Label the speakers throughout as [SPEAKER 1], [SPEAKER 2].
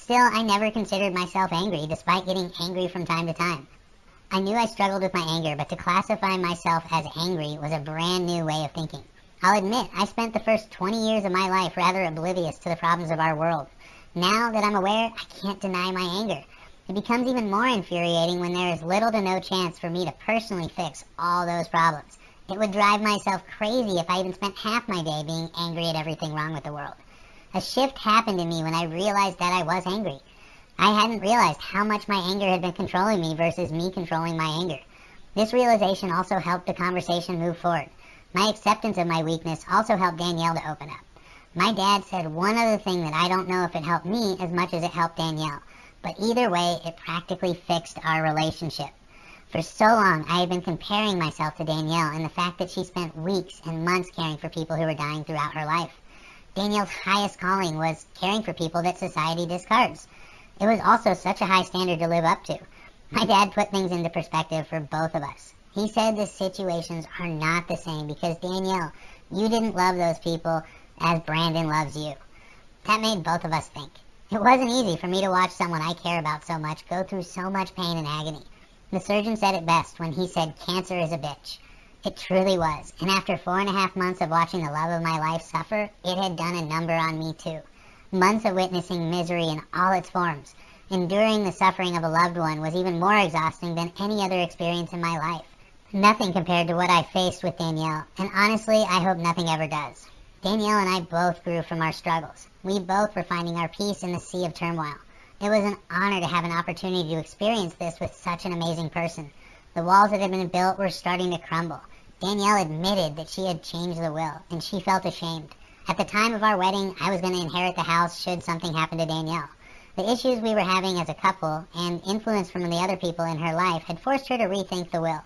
[SPEAKER 1] Still, I never considered myself angry, despite getting angry from time to time. I knew I struggled with my anger, but to classify myself as angry was a brand new way of thinking. I'll admit, I spent the first 20 years of my life rather oblivious to the problems of our world. Now that I'm aware, I can't deny my anger. It becomes even more infuriating when there is little to no chance for me to personally fix all those problems. It would drive myself crazy if I even spent half my day being angry at everything wrong with the world. A shift happened in me when I realized that I was angry. I hadn't realized how much my anger had been controlling me versus me controlling my anger. This realization also helped the conversation move forward. My acceptance of my weakness also helped Danielle to open up. My dad said one other thing that I don't know if it helped me as much as it helped Danielle, but either way, it practically fixed our relationship. For so long, I had been comparing myself to Danielle and the fact that she spent weeks and months caring for people who were dying throughout her life. Danielle's highest calling was caring for people that society discards. It was also such a high standard to live up to. My dad put things into perspective for both of us. He said the situations are not the same because, Danielle, you didn't love those people as Brandon loves you. That made both of us think. It wasn't easy for me to watch someone I care about so much go through so much pain and agony. The surgeon said it best when he said cancer is a bitch. It truly was, and after 4.5 months of watching the love of my life suffer, it had done a number on me too. Months of witnessing misery in all its forms. Enduring the suffering of a loved one was even more exhausting than any other experience in my life. Nothing compared to what I faced with Danielle, and honestly, I hope nothing ever does. Danielle and I both grew from our struggles. We both were finding our peace in the sea of turmoil. It was an honor to have an opportunity to experience this with such an amazing person. The walls that had been built were starting to crumble. Danielle admitted that she had changed the will, and she felt ashamed. At the time of our wedding, I was going to inherit the house should something happen to Danielle. The issues we were having as a couple, and influence from the other people in her life, had forced her to rethink the will.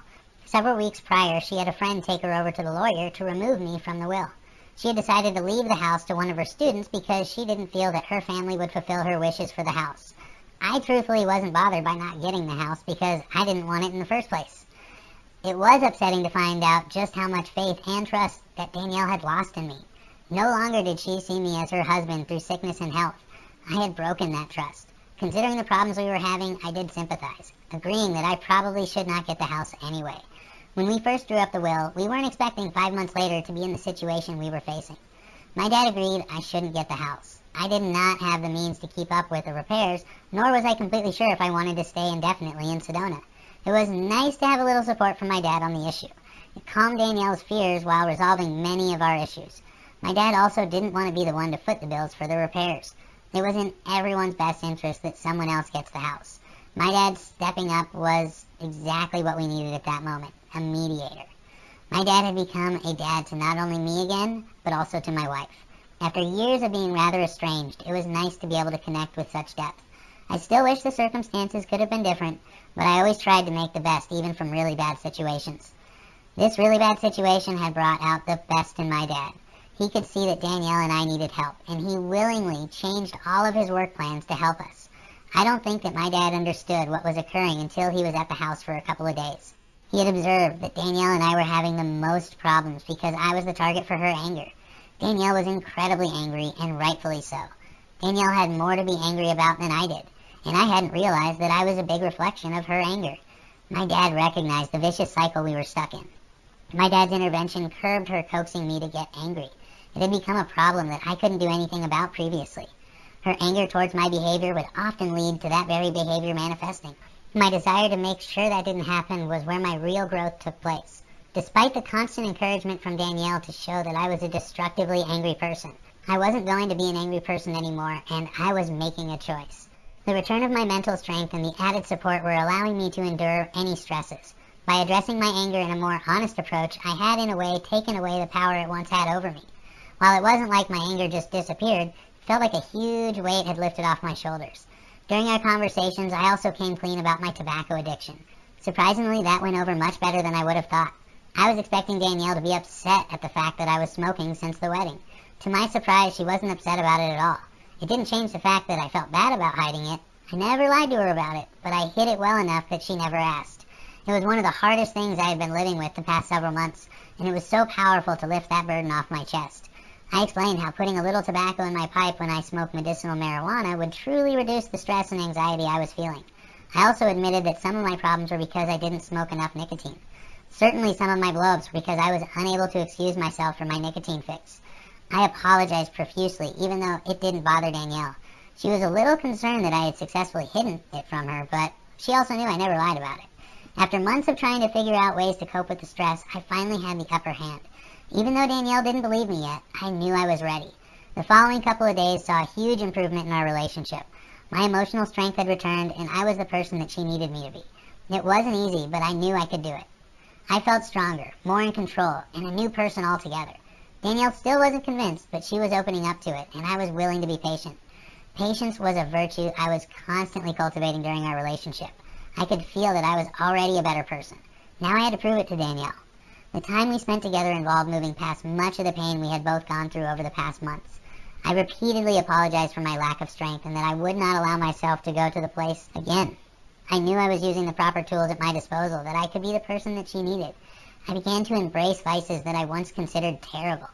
[SPEAKER 1] Several weeks prior, she had a friend take her over to the lawyer to remove me from the will. She had decided to leave the house to one of her students because she didn't feel that her family would fulfill her wishes for the house. I truthfully wasn't bothered by not getting the house because I didn't want it in the first place. It was upsetting to find out just how much faith and trust that Danielle had lost in me. No longer did she see me as her husband through sickness and health. I had broken that trust. Considering the problems we were having, I did sympathize, agreeing that I probably should not get the house anyway. When we first drew up the will, we weren't expecting 5 months later to be in the situation we were facing. My dad agreed I shouldn't get the house. I did not have the means to keep up with the repairs, nor was I completely sure if I wanted to stay indefinitely in Sedona. It was nice to have a little support from my dad on the issue. It calmed Danielle's fears while resolving many of our issues. My dad also didn't want to be the one to foot the bills for the repairs. It was in everyone's best interest that someone else gets the house. My dad stepping up was exactly what we needed at that moment, a mediator. My dad had become a dad to not only me again, but also to my wife. After years of being rather estranged, it was nice to be able to connect with such depth. I still wish the circumstances could have been different, but I always tried to make the best even from really bad situations. This really bad situation had brought out the best in my dad. He could see that Danielle and I needed help, and he willingly changed all of his work plans to help us. I don't think that my dad understood what was occurring until he was at the house for a couple of days. He had observed that Danielle and I were having the most problems because I was the target for her anger. Danielle was incredibly angry, and rightfully so. Danielle had more to be angry about than I did, and I hadn't realized that I was a big reflection of her anger. My dad recognized the vicious cycle we were stuck in. My dad's intervention curbed her coaxing me to get angry. It had become a problem that I couldn't do anything about previously. Her anger towards my behavior would often lead to that very behavior manifesting. My desire to make sure that didn't happen was where my real growth took place. Despite the constant encouragement from Danielle to show that I was a destructively angry person, I wasn't going to be an angry person anymore, and I was making a choice. The return of my mental strength and the added support were allowing me to endure any stresses. By addressing my anger in a more honest approach, I had in a way taken away the power it once had over me. While it wasn't like my anger just disappeared, it felt like a huge weight had lifted off my shoulders. During our conversations, I also came clean about my tobacco addiction. Surprisingly, that went over much better than I would have thought. I was expecting Danielle to be upset at the fact that I was smoking since the wedding. To my surprise, she wasn't upset about it at all. It didn't change the fact that I felt bad about hiding it. I never lied to her about it, but I hid it well enough that she never asked. It was one of the hardest things I had been living with the past several months, and it was so powerful to lift that burden off my chest. I explained how putting a little tobacco in my pipe when I smoked medicinal marijuana would truly reduce the stress and anxiety I was feeling. I also admitted that some of my problems were because I didn't smoke enough nicotine. Certainly some of my blow-ups were because I was unable to excuse myself for my nicotine fix. I apologized profusely, even though it didn't bother Danielle. She was a little concerned that I had successfully hidden it from her, but she also knew I never lied about it. After months of trying to figure out ways to cope with the stress, I finally had the upper hand. Even though Danielle didn't believe me yet, I knew I was ready. The following couple of days saw a huge improvement in our relationship. My emotional strength had returned, and I was the person that she needed me to be. It wasn't easy, but I knew I could do it. I felt stronger, more in control, and a new person altogether. Danielle still wasn't convinced, but she was opening up to it, and I was willing to be patient. Patience was a virtue I was constantly cultivating during our relationship. I could feel that I was already a better person. Now I had to prove it to Danielle. The time we spent together involved moving past much of the pain we had both gone through over the past months. I repeatedly apologized for my lack of strength and that I would not allow myself to go to the place again. I knew I was using the proper tools at my disposal, that I could be the person that she needed. I began to embrace vices that I once considered terrible.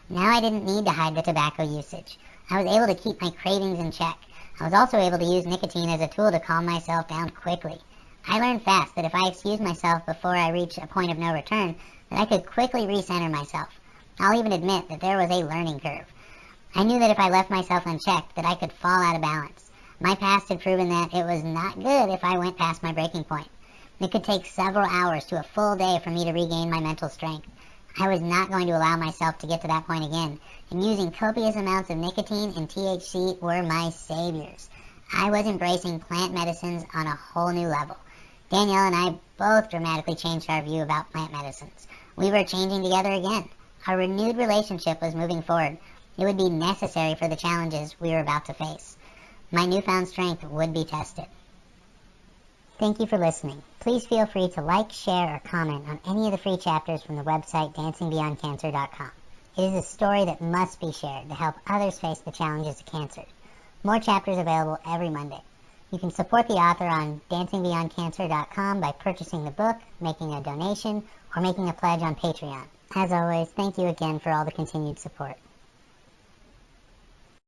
[SPEAKER 1] Now I didn't need to hide the tobacco usage. I was able to keep my cravings in check. I was also able to use nicotine as a tool to calm myself down quickly. I learned fast that if I excused myself before I reached a point of no return, that I could quickly recenter myself. I'll even admit that there was a learning curve. I knew that if I left myself unchecked, that I could fall out of balance. My past had proven that it was not good if I went past my breaking point. It could take several hours to a full day for me to regain my mental strength. I was not going to allow myself to get to that point again, and using copious amounts of nicotine and THC were my saviors. I was embracing plant medicines on a whole new level. Danielle and I both dramatically changed our view about plant medicines. We were changing together again. Our renewed relationship was moving forward. It would be necessary for the challenges we were about to face. My newfound strength would be tested. Thank you for listening. Please feel free to like, share, or comment on any of the free chapters from the website dancingbeyondcancer.com. It is a story that must be shared to help others face the challenges of cancer. More chapters available every Monday. You can support the author on dancingbeyondcancer.com by purchasing the book, making a donation, or making a pledge on Patreon. As always, thank you again for all the continued support.